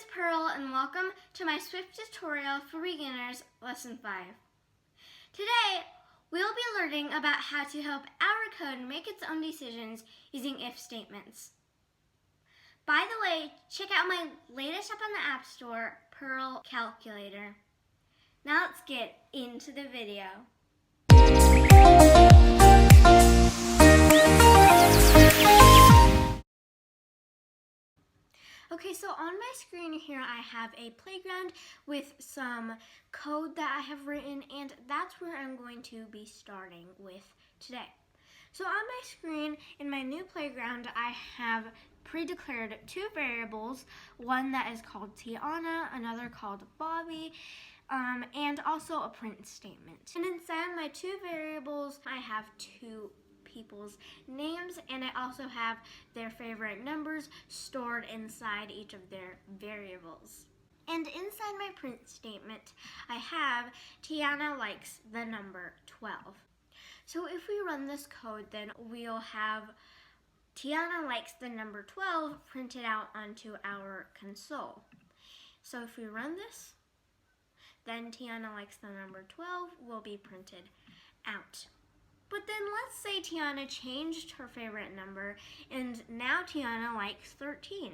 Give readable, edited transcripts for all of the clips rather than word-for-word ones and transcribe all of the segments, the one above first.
is Pearl and welcome to my Swift tutorial for beginners, lesson 5. Today, we'll be learning about how to help our code make its own decisions using if statements. By the way, check out my latest app on the App Store, Pearl Calculator. Now let's get into the video. Okay, so on my screen here I have a playground with some code that I have written, and that's where I'm going to be starting with today. So on my screen in my new playground I have pre-declared two variables, one that is called Tiana, another called Bobby, and also a print statement. And inside my two variables I have two people's names, and I also have their favorite numbers stored inside each of their variables. And inside my print statement, I have Tiana likes the number 12. So if we run this code, then we'll have Tiana likes the number 12 printed out onto our console. So if we run this, then Tiana likes the number 12 will be printed out. But then let's say Tiana changed her favorite number and now Tiana likes 13.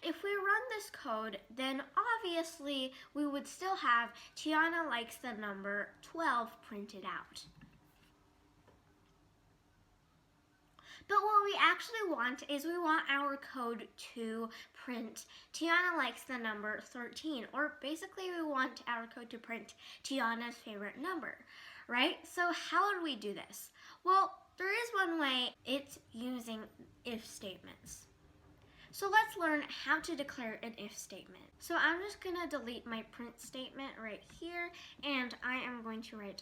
If we run this code, then obviously we would still have Tiana likes the number 12 printed out. But what we actually want is we want our code to print Tiana likes the number 13, or basically we want our code to print Tiana's favorite number, right? So how would we do this? Well, there is one way. It's using if statements. So let's learn how to declare an if statement. So I'm just going to delete my print statement right here, and I am going to write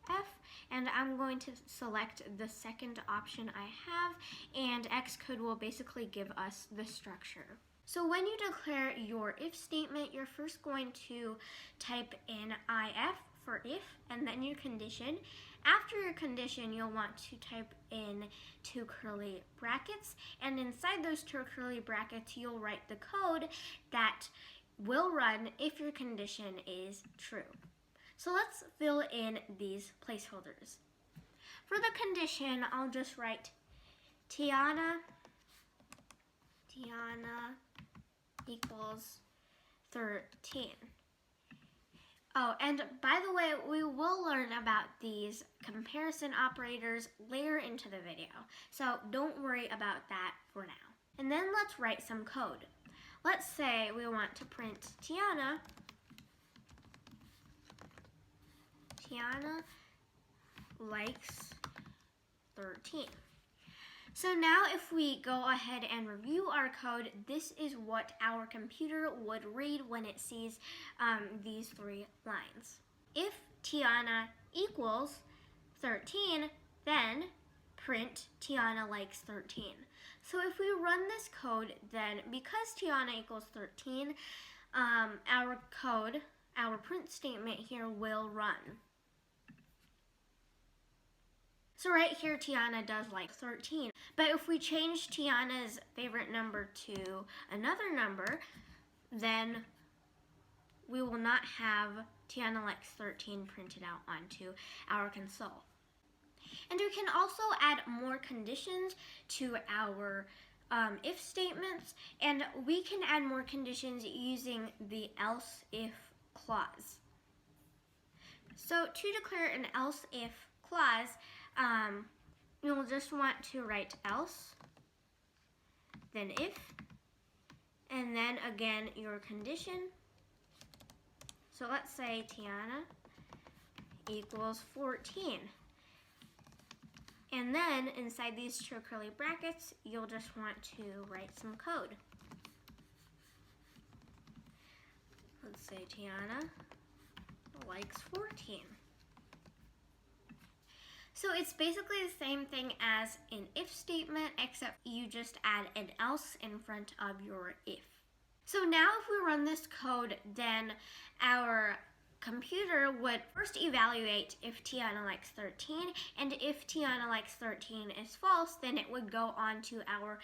if, and I'm going to select the second option I have, and Xcode will basically give us the structure. So when you declare your if statement, you're first going to type in if for if, and then your condition. After your condition, you'll want to type in two curly brackets, and inside those two curly brackets, you'll write the code that will run if your condition is true. So let's fill in these placeholders. For the condition, I'll just write Tiana equals 13. Oh, and by the way, we will learn about these comparison operators later into the video, so don't worry about that for now. And then let's write some code. Let's say we want to print Tiana likes 13. So now if we go ahead and review our code, this is what our computer would read when it sees these three lines. If Tiana equals 13, then print Tiana likes 13. So if we run this code, then because Tiana equals 13, our print statement here will run. So right here, Tiana does like 13. But if we change Tiana's favorite number to another number, then we will not have Tiana likes 13 printed out onto our console. And we can also add more conditions to our if statements, and we can add more conditions using the else if clause. So to declare an else if clause, you'll just want to write else, then if, and then again your condition. So let's say Tiana equals 14. And then inside these two curly brackets, you'll just want to write some code. Let's say Tiana likes 14. So it's basically the same thing as an if statement, except you just add an else in front of your if. So now if we run this code, then our computer would first evaluate if Tiana likes 13, and if Tiana likes 13 is false, then it would go on to our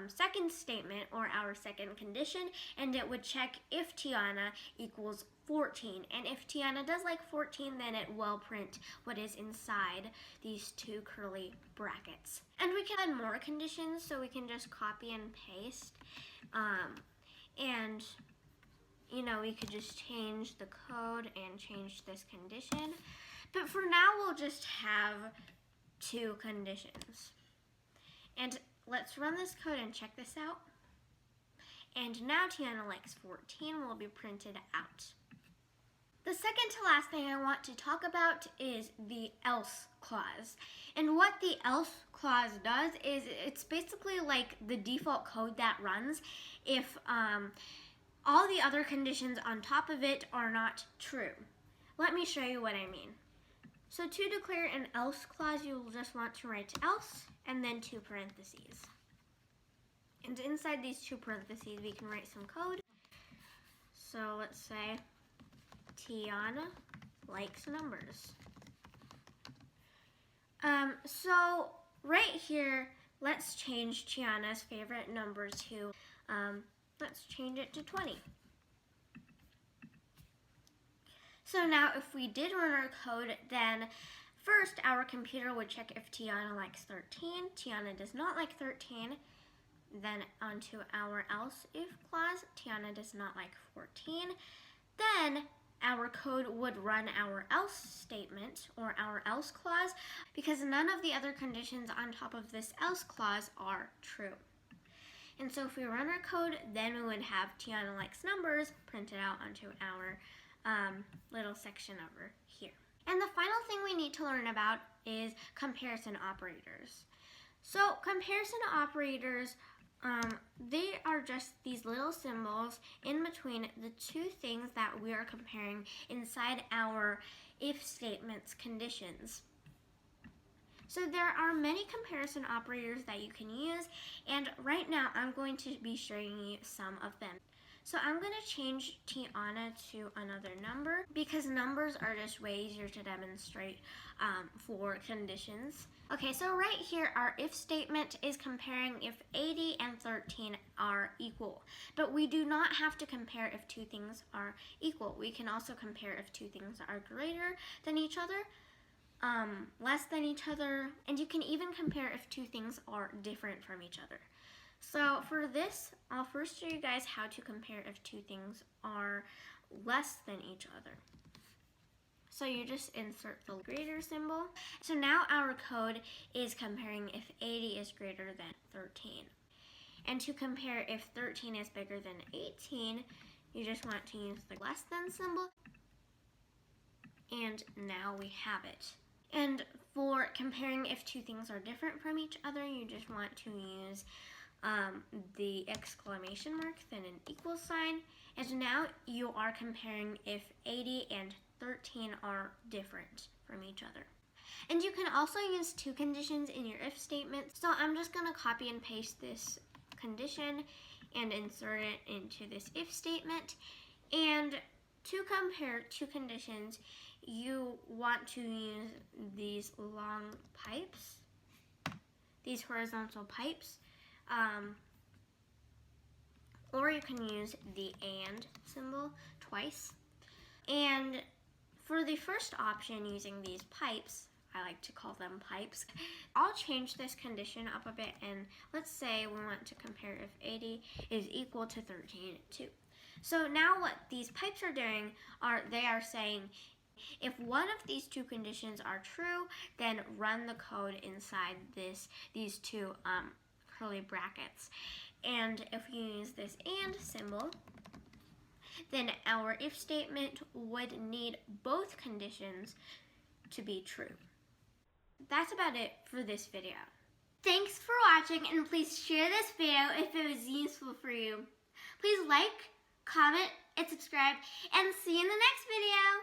second statement or our second condition, and it would check if Tiana equals 14. And if Tiana does like 14, then it will print what is inside these two curly brackets. And we can add more conditions, so we can just copy and paste. And you know, we could just change the code and change this condition. But for now, we'll just have two conditions. And let's run this code and check this out. And now Tiana likes 14 will be printed out. The second to last thing I want to talk about is the else clause. And what the else clause does is it's basically like the default code that runs if all the other conditions on top of it are not true. Let me show you what I mean. So to declare an else clause, you'll just want to write else and then two parentheses. And inside these two parentheses, we can write some code. So let's say Tiana likes numbers. So right here, let's change Tiana's favorite number to let's change it to 20. So now if we did run our code, then first our computer would check if Tiana likes 13. Tiana does not like 13. Then onto our else if clause, Tiana does not like 14. Then our code would run our else statement or our else clause because none of the other conditions on top of this else clause are true. And so if we run our code, then we would have Tiana likes numbers printed out onto our little section over here. And the final thing we need to learn about is comparison operators. So comparison operators, they are just these little symbols in between the two things that we are comparing inside our if statement's conditions. So there are many comparison operators that you can use, and right now I'm going to be showing you some of them. So I'm going to change Tiana to another number because numbers are just way easier to demonstrate for conditions. Okay, so right here our if statement is comparing if 80 and 13 are equal. But we do not have to compare if two things are equal. We can also compare if two things are greater than each other, less than each other, and you can even compare if two things are different from each other. So for this, I'll first show you guys how to compare if two things are less than each other. So you just insert the greater symbol. So now our code is comparing if 80 is greater than 13. And to compare if 13 is bigger than 18, you just want to use the less than symbol. And now we have it. And for comparing if two things are different from each other, you just want to use the exclamation mark, then an equal sign. And now you are comparing if 80 and 13 are different from each other. And you can also use two conditions in your if statement. So I'm just going to copy and paste this condition and insert it into this if statement. And to compare two conditions, you want to use these long pipes, these horizontal pipes, or you can use the and symbol twice. And for the first option, using these pipes, I like to call them pipes, I'll change this condition up a bit, and let's say we want to compare if 80 is equal to 13 too. So now what these pipes are doing they are saying if one of these two conditions are true, then run the code inside these two curly brackets. And if you use this and symbol, then our if statement would need both conditions to be true. That's about it for this video. Thanks for watching, and please share this video if it was useful for you. Please like, comment, and subscribe, and see you in the next video.